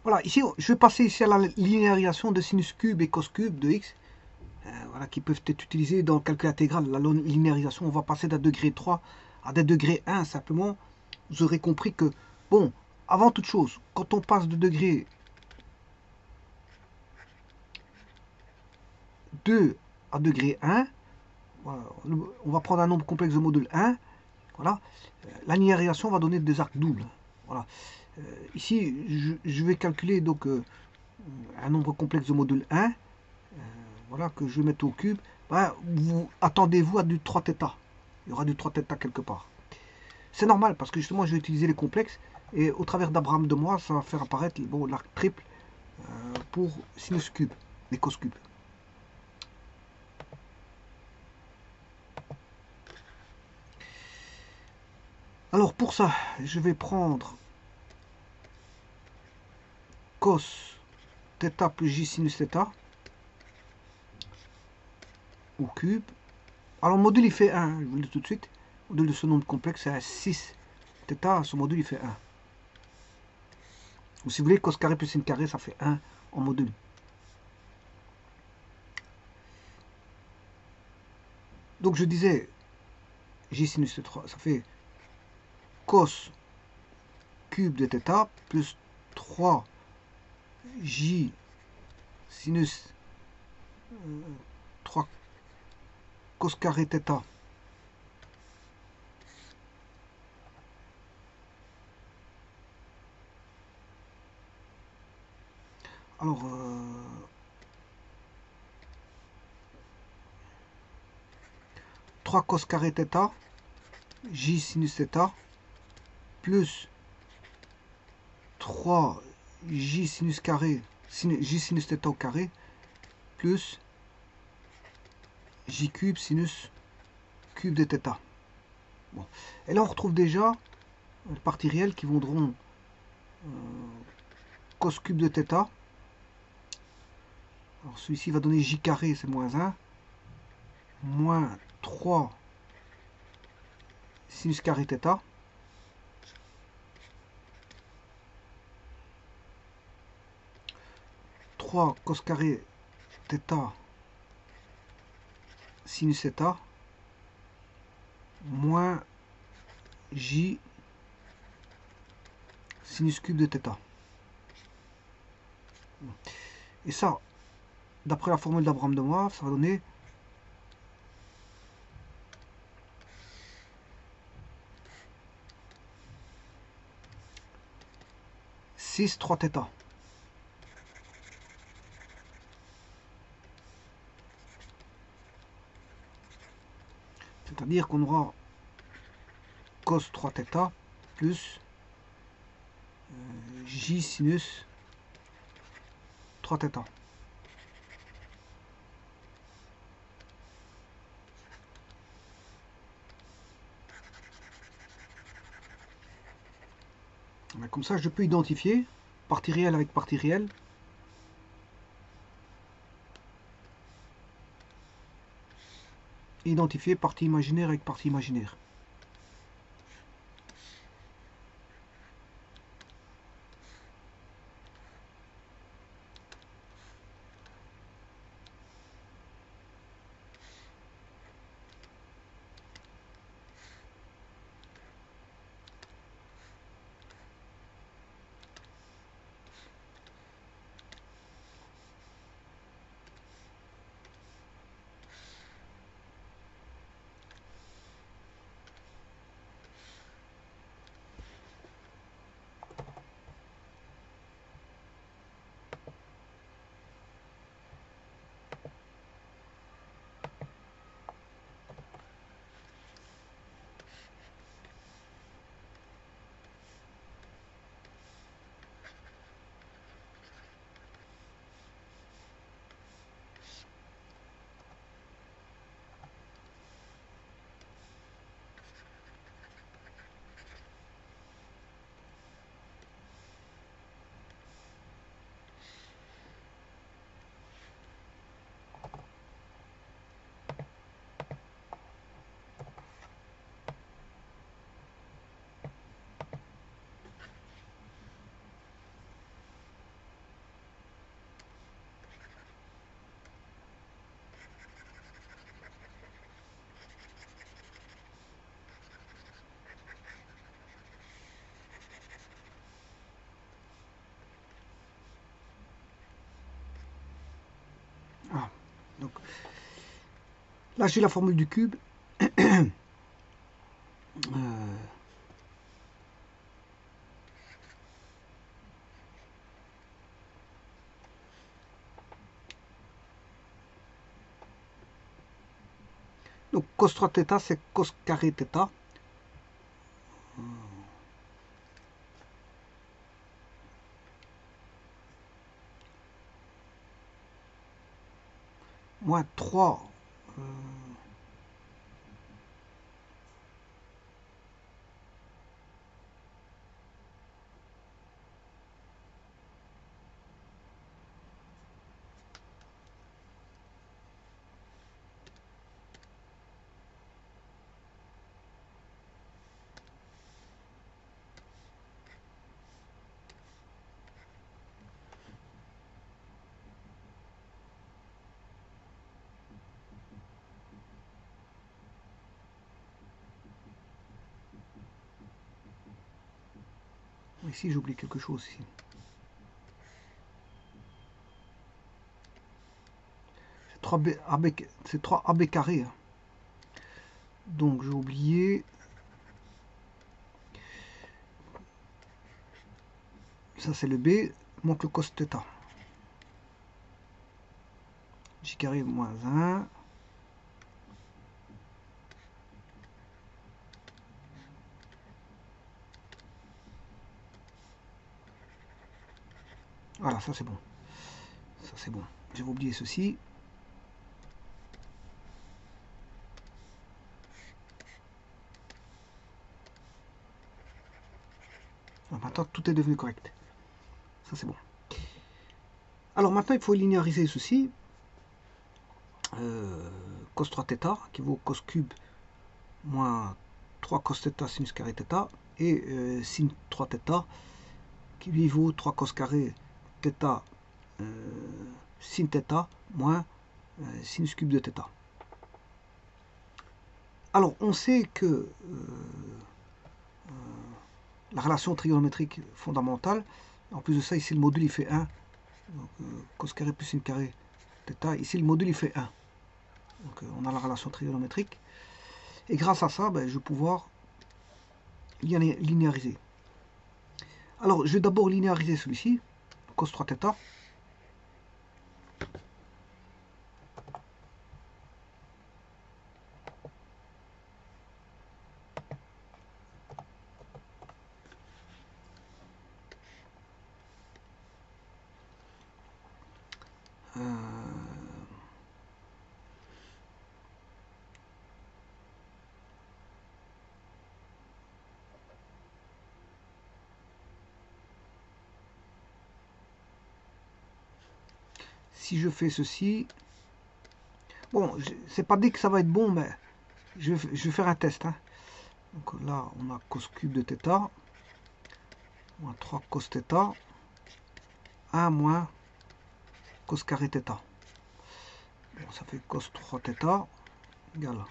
Voilà, ici, je vais passer ici à la linéarisation de sinus cube et cos cube de x, voilà, qui peuvent être utilisés dans le calcul intégral. La linéarisation, on va passer d'un degré 3 à des degrés 1, simplement. Vous aurez compris que, bon, avant toute chose, quand on passe de degré 2 à degré 1, voilà, on va prendre un nombre complexe de module 1, voilà, la linéarisation va donner des arcs doubles. Voilà. Ici, je vais calculer donc un nombre complexe de module 1, voilà, que je vais mettre au cube. Voilà, vous attendez-vous à du 3θ. Il y aura du 3θ quelque part. C'est normal parce que justement, je vais utiliser les complexes et au travers d'Abraham de moi, ça va faire apparaître bon, l'arc triple pour sinus cube, les cos cubes. Alors pour ça, je vais prendre cos θ plus j sinus θ au cube. Alors le module il fait 1, je vous le dis tout de suite. Le module de ce nombre complexe c'est 6θ, ce module il fait 1. Ou si vous voulez, cos carré plus sin carré, ça fait 1 en module. Donc je disais, j sinus 3, ça fait cos cube de θ plus 3j sinus 3 cos carré θ. Alors, 3 cos carré θ, j sinus θ, plus 3j sinus carré, j sinus θ au carré, plus j cube sinus cube de θ. Bon. Et là, on retrouve déjà les parties réelles qui vaudront cos cube de θ. Alors, celui-ci va donner j carré, c'est moins 1, moins 3 sinus carré θ. 3 cos carré θ sinus θ moins j sinus cube de θ. Et ça, d'après la formule d'Abraham de Moivre, ça va donner 6 3θ. C'est-à-dire qu'on aura cos 3θ plus j sinus 3θ. Comme ça, je peux identifier partie réelle avec partie réelle. Et identifier partie imaginaire avec partie imaginaire. Ah, donc là j'ai la formule du cube. Donc cos 3θ c'est cos carré θ. Moins 3. Ici j'oublie quelque chose ici. C'est 3AB carré. Hein. Donc j'ai oublié. Ça c'est le B, manque le cos θ. J carré moins 1. Voilà, ça c'est bon. Ça c'est bon. J'avais oublié ceci. Maintenant tout est devenu correct. Ça c'est bon. Alors maintenant il faut linéariser ceci. Cos 3θ qui vaut cos cube moins 3 cos θ sinus carré θ et sin 3θ qui lui vaut 3 cos carré θ sin θ moins sinus cube de θ. Alors on sait que la relation trigonométrique fondamentale, en plus de ça ici le module il fait 1, donc, cos carré plus sin carré θ, ici le module il fait 1. Donc on a la relation trigonométrique. Et grâce à ça, ben, je vais pouvoir linéariser. Alors, je vais d'abord linéariser celui-ci, cos 3θ. Si je fais ceci, bon, c'est pas dit que ça va être bon, mais je vais faire un test. Hein. Donc là, on a cos cube de θ, moins 3 cos θ, 1 moins cos carré θ. Bon, ça fait cos 3θ égale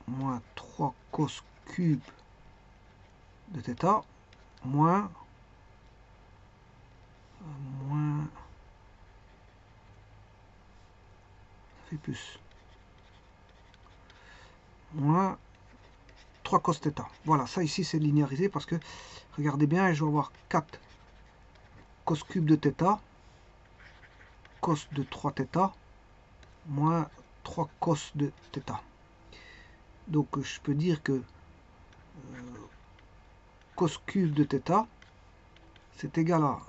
moins 3 cos cube de θ, moins ça fait plus, moins 3 cos θ. Voilà, ça ici c'est linéarisé parce que, regardez bien, je vais avoir 4 cos cube de θ, cos de 3θ, moins 3 cos de θ. Donc je peux dire que cos cube de θ, c'est égal à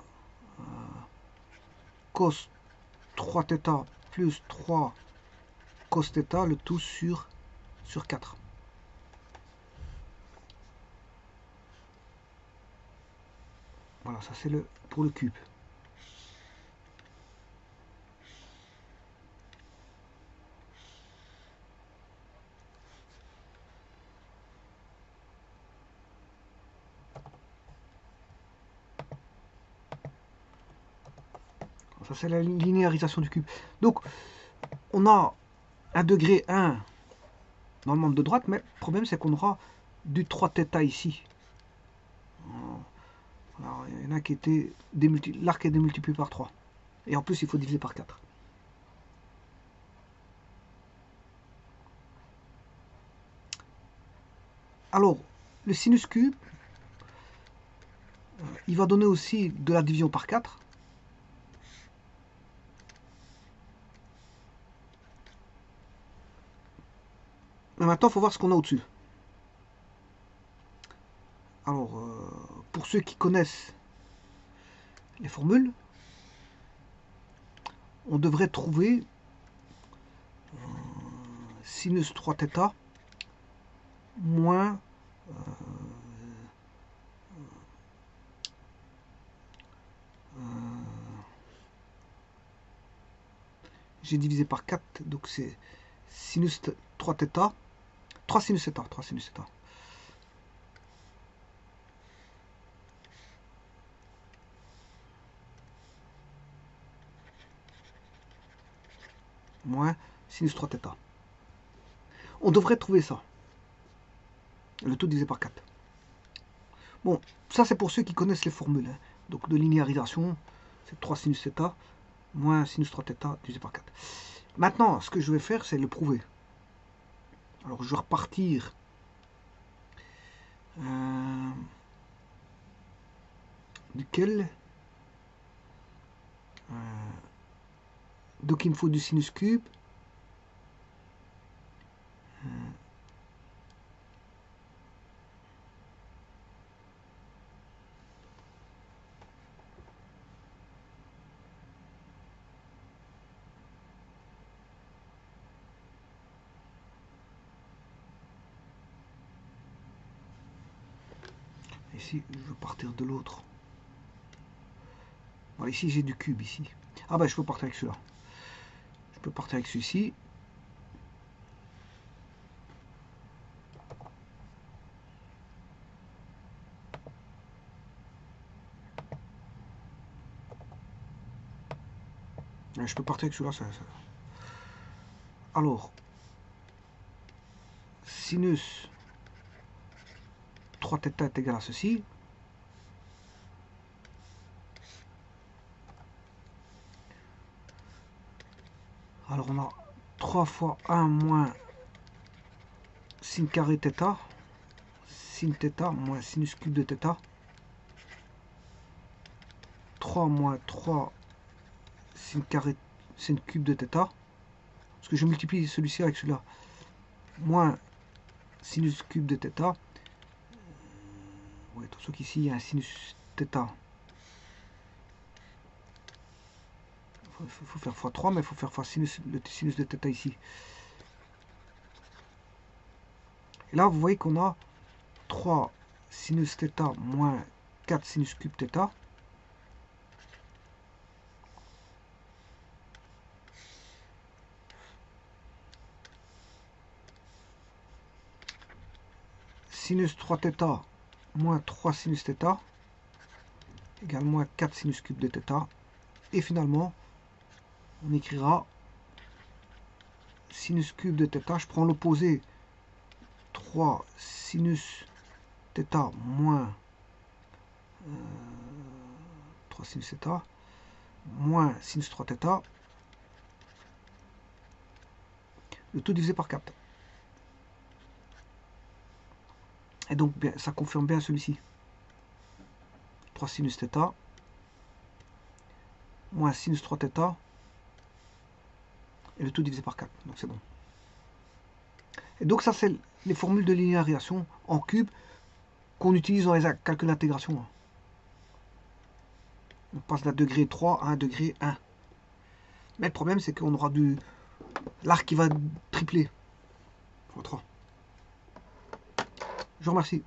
cos 3θ plus 3 cos θ, le tout sur 4. Voilà, ça c'est le pour le cube. Ça c'est la linéarisation du cube. Donc on a un degré 1 dans le membre de droite, mais le problème c'est qu'on aura du 3θ ici. Alors, il y en a qui était l'arc est démultiplié par 3. Et en plus, il faut diviser par 4. Alors, le sinus cube, il va donner aussi de la division par 4. Mais maintenant, il faut voir ce qu'on a au-dessus. Alors, pour ceux qui connaissent les formules, on devrait trouver sinus 3θ moins j'ai divisé par 4, donc c'est sinus 3θ, 3 sinus θ, 3 sinus θ. Moins sinus 3θ. On devrait trouver ça. Le tout divisé par 4. Bon, ça c'est pour ceux qui connaissent les formules. Hein. Donc de linéarisation, c'est 3 sinus θ moins sinus 3θ divisé par 4. Maintenant, ce que je vais faire, c'est le prouver. Alors je vais repartir duquel donc il me faut du sinus cube. Ici, je veux partir de l'autre. Bon, ici, j'ai du cube, ici. Ah ben, je peux partir avec celui-là. Je peux partir avec celui-ci. Je peux partir avec celui-là. Alors, sinus 3θ est égal à ceci. Alors on a 3 fois 1 moins sin carré θ, sin θ moins sinus cube de θ, 3 moins 3 sin carré sin cube de θ, parce que je multiplie celui-ci avec celui-là, moins sinus cube de θ. Ouais, sauf qu'ici il y a un sinus θ. Il faut faire x3, mais il faut faire x sinus, le sinus de θ ici. Et là, vous voyez qu'on a 3 sinus θ moins 4 sinus cube θ. Sinus 3θ moins 3 sinus θ égale moins 4 sinus cube de θ. Et finalement, on écrira sinus cube de θ. Je prends l'opposé 3 sinus θ moins 3 sinus θ moins sinus 3θ. Le tout divisé par 4. Et donc, ça confirme bien celui-ci. 3 sinus θ moins sinus 3θ et le tout divisé par 4. Donc c'est bon. Et donc ça, c'est les formules de linéarisation en cube qu'on utilise dans les calculs d'intégration. On passe d'un degré 3 à un degré 1. Mais le problème, c'est qu'on aura l'arc qui va tripler. 3. Je vous remercie.